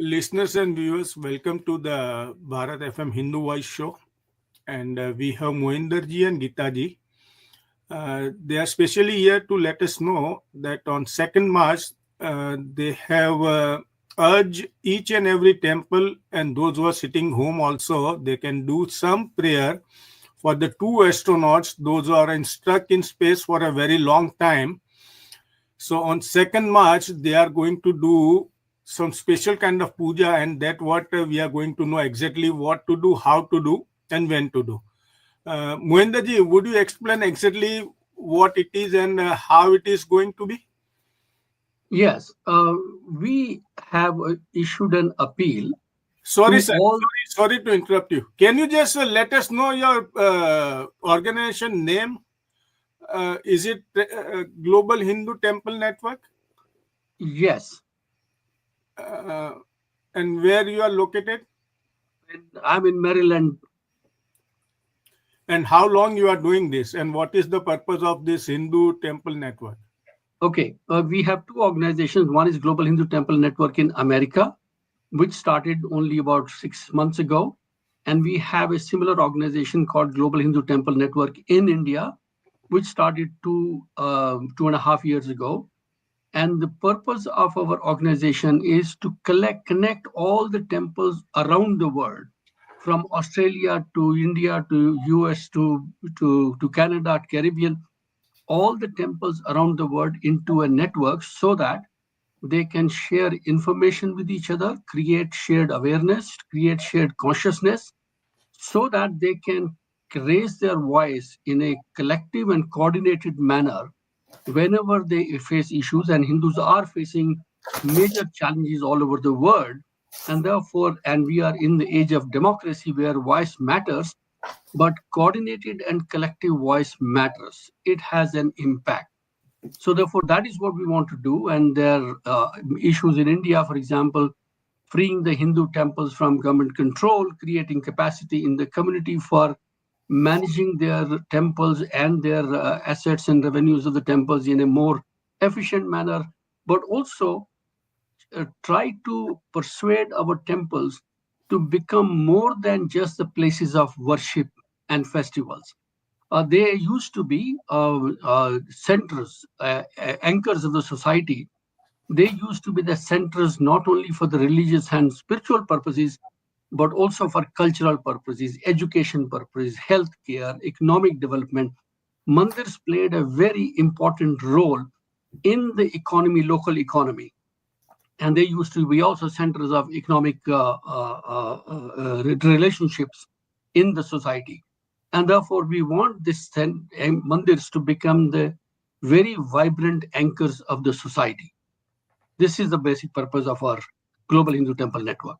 Listeners and viewers, welcome to the Bharat FM Hindu Voice Show. And we have Mohinder Ji and Geeta Ji. They are specially here to let us know that on 2nd March, they have urged each and every temple and those who are sitting home also, they can do some prayer for the two astronauts, those who are stuck in space for a very long time. So on 2nd March, they are going to do some special kind of puja, and that what we are going to know exactly what to do, how to do, and when to do. Mohinder Ji, would you explain exactly what it is and how it is going to be? Yes, we have issued an appeal. Sorry, sir. Sorry to interrupt you. Can you just let us know your organization name? Is it Global Hindu Temple Network? Yes. And where you are located? I'm in Maryland. And how long you are doing this? And what is the purpose of this Hindu Temple Network? Okay, we have two organizations. One is Global Hindu Temple Network in America, which started only about 6 months ago. And we have a similar organization called Global Hindu Temple Network in India, which started 2.5 years ago. And the purpose of our organization is to connect all the temples around the world, from Australia to India to US to Canada, Caribbean, all the temples around the world into a network so that they can share information with each other, create shared awareness, create shared consciousness, so that they can raise their voice in a collective and coordinated manner whenever they face issues. And Hindus are facing major challenges all over the world. And therefore, and we are in the age of democracy where voice matters, but coordinated and collective voice matters. It has an impact. So therefore, that is what we want to do. And there are issues in India, for example, freeing the Hindu temples from government control, creating capacity in the community for managing their temples and their assets and revenues of the temples in a more efficient manner, but also try to persuade our temples to become more than just the places of worship and festivals. They used to be centers, anchors of the society. They used to be the centers not only for the religious and spiritual purposes, but also for cultural purposes, education purposes, healthcare, economic development. Mandirs played a very important role in the economy, local economy. And they used to be also centers of economic relationships in the society. And therefore, we want this mandirs to become the very vibrant anchors of the society. This is the basic purpose of our Global Hindu Temple Network.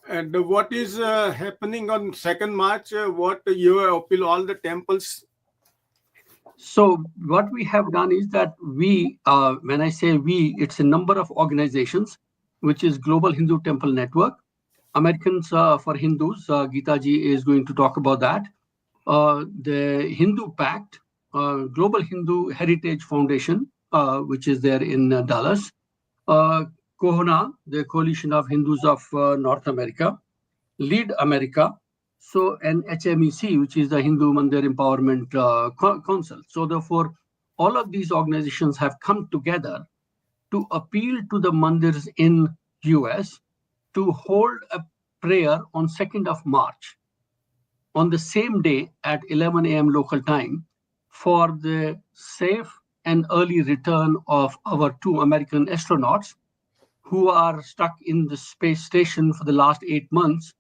And what is happening on 2nd March? What you appeal all the temples? So what we have done is that we, when I say we, it's a number of organizations, which is Global Hindu Temple Network. Americans for Hindus, Geeta Ji is going to talk about that. The HinduPACT, Global Hindu Heritage Foundation, which is there in Dallas. CONA, the Coalition of Hindus of North America. Lead America. So, and HMEC, which is the Hindu Mandir Empowerment Council. So therefore, all of these organizations have come together to appeal to the mandirs in US to hold a prayer on 2nd of March, on the same day at 11 a.m. local time, for the safe and early return of our two American astronauts who are stuck in the space station for the last 8 months.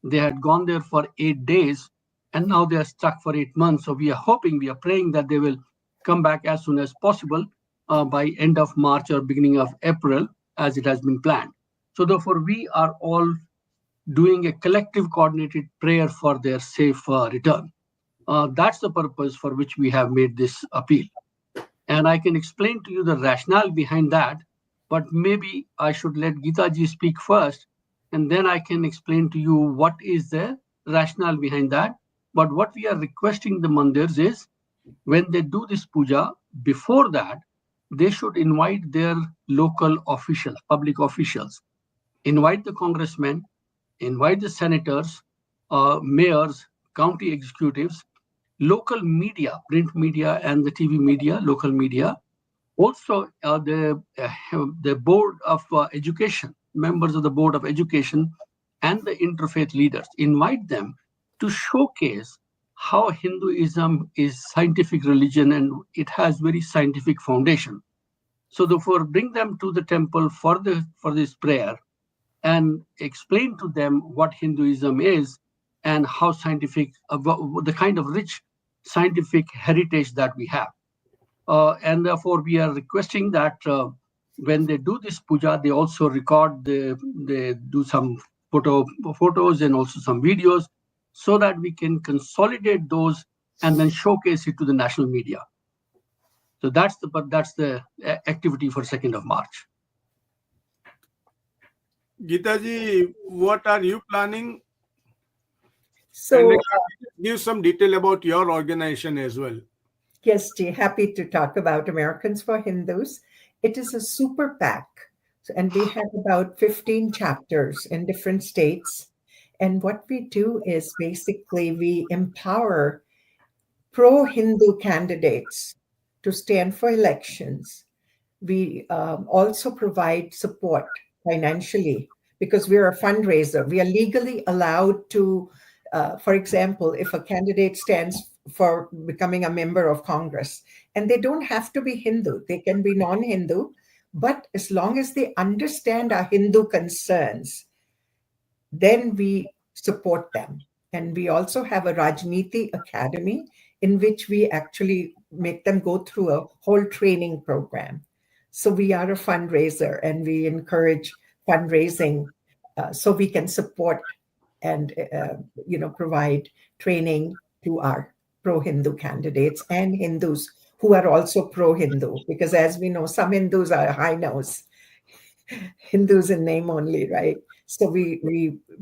They had gone there for 8 days, and now they are stuck for 8 months. So we are praying that they will come back as soon as possible by end of March or beginning of April, as it has been planned. So therefore, we are all doing a collective coordinated prayer for their safe return. That's the purpose for which we have made this appeal. And I can explain to you the rationale behind that, but maybe I should let Geeta Ji speak first, and then I can explain to you what is the rationale behind that. But what we are requesting the mandirs is, when they do this puja, before that, they should invite their local officials, public officials, invite the congressmen, invite the senators, mayors, county executives, local media, print media and the TV media, local media, also the board of education, members of the board of education and the interfaith leaders. Invite them to showcase how Hinduism is scientific religion and it has very scientific foundation. So therefore, bring them to the temple for this prayer and explain to them what Hinduism is and how scientific, the kind of rich scientific heritage that we have. And therefore, we are requesting that when they do this puja, they also record, they do some photos and also some videos so that we can consolidate those and then showcase it to the national media. So that's the activity for 2nd of March. Geeta ji, what are you planning? So, And give some detail about your organization as well. yes, Ji, happy to talk about Americans for Hindus. It is a super PAC, and we have about 15 chapters in different states. And what we do is basically we empower pro-Hindu candidates to stand for elections. We also provide support financially because we're a fundraiser. We are legally allowed to, for example, if a candidate stands for becoming a member of Congress, and they don't have to be Hindu, they can be non-Hindu, but as long as they understand our Hindu concerns, then we support them. And we also have a Rajniti Academy in which we actually make them go through a whole training program. So we are a fundraiser and we encourage fundraising so we can support and provide training to our pro-Hindu candidates and Hindus who are also pro-Hindu, because as we know, some Hindus are high nose, Hindus in name only, right? So we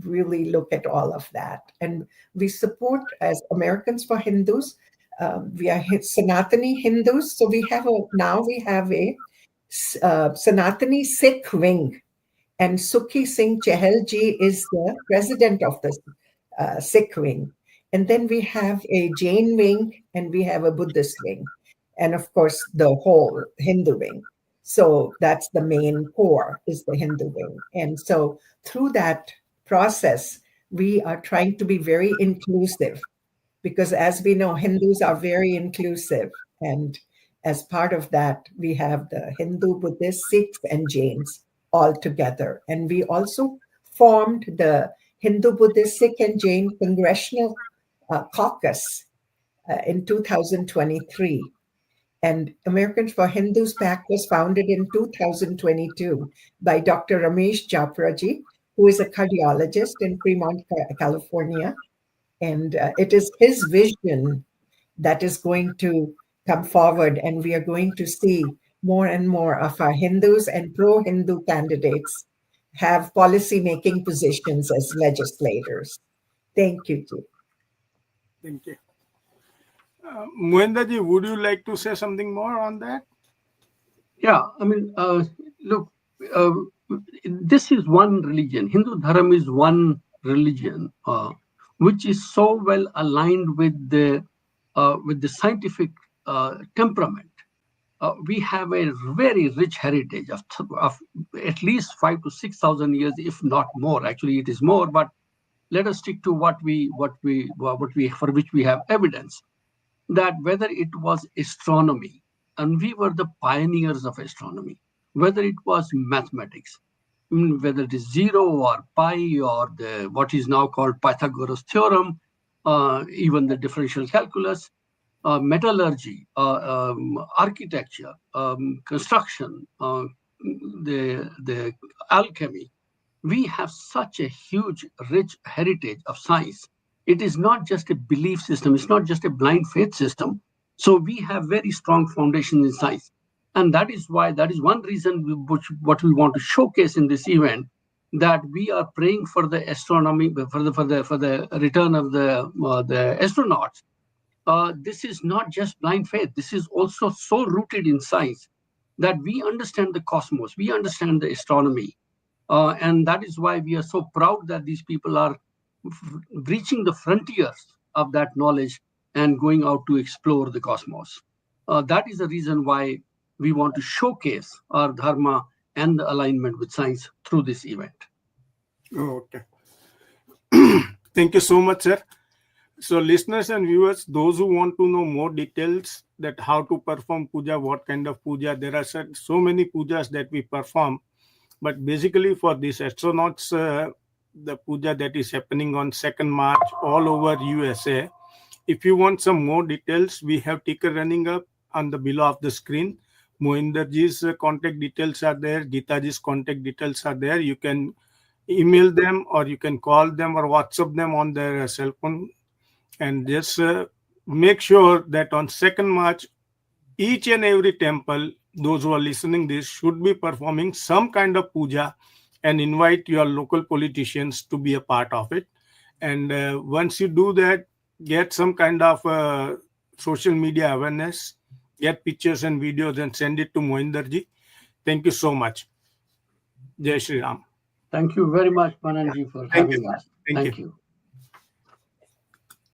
really look at all of that. And we support, as Americans for Hindus, we are Sanatani Hindus. So we have a Sanatani Sikh wing. And Sukhi Singh Chahal ji is the president of the Sikh wing. And then we have a Jain wing and we have a Buddhist wing. And of course, the whole Hindu wing. So that's the main core is the Hindu wing. And so through that process, we are trying to be very inclusive because as we know, Hindus are very inclusive. And as part of that, we have the Hindu, Buddhist, Sikhs, and Jains all together. And we also formed the Hindu, Buddhist, Sikh, and Jain Congressional Caucus in 2023. And Americans for Hindus PAC was founded in 2022 by Dr. Ramesh Japraji, who is a cardiologist in Fremont, California. And it is his vision that is going to come forward, and we are going to see more and more of our Hindus and pro-Hindu candidates have policy-making positions as legislators. Thank you, Ji. Thank you. Mohinder Ji, would you like to say something more on that? Yeah, I mean, look, this is one religion. Hindu Dharam is one religion, which is so well aligned with the scientific temperament. We have a very rich heritage of at least 5,000 to 6,000 years, if not more. Actually, it is more, but let us stick to what for which we have evidence. That whether it was astronomy, and we were the pioneers of astronomy, whether it was mathematics, whether it is zero or pi or what is now called Pythagoras theorem, even the differential calculus, metallurgy, architecture, construction, the alchemy. We have such a huge, rich heritage of science. It is not just a belief system. It's not just a blind faith system. So we have very strong foundations in science. And that is one reason what we want to showcase in this event, that we are praying for the astronomy, for the return of the astronauts. This is not just blind faith. This is also so rooted in science that we understand the cosmos. We understand the astronomy. And that is why we are so proud that these people are reaching the frontiers of that knowledge and going out to explore the cosmos. That is the reason why we want to showcase our dharma and the alignment with science through this event. Okay. Thank you so much, sir. So, listeners and viewers, those who want to know more details that how to perform puja, what kind of puja, there are so many pujas that we perform. But basically, for these astronauts, the puja that is happening on 2nd March all over USA. If you want some more details, we have ticker running up on the below of the screen. Mohinder Ji's contact details are there. Geeta Ji's contact details are there. You can email them or you can call them or WhatsApp them on their cell phone. And just make sure that on 2nd March, each and every temple, those who are listening this, should be performing some kind of puja and invite your local politicians to be a part of it. And once you do that, get some kind of social media awareness, get pictures and videos and send it to Mohinder Ji. Thank you so much. Jai Shri Ram. Thank you very much, Mananji, for having us. Thank you.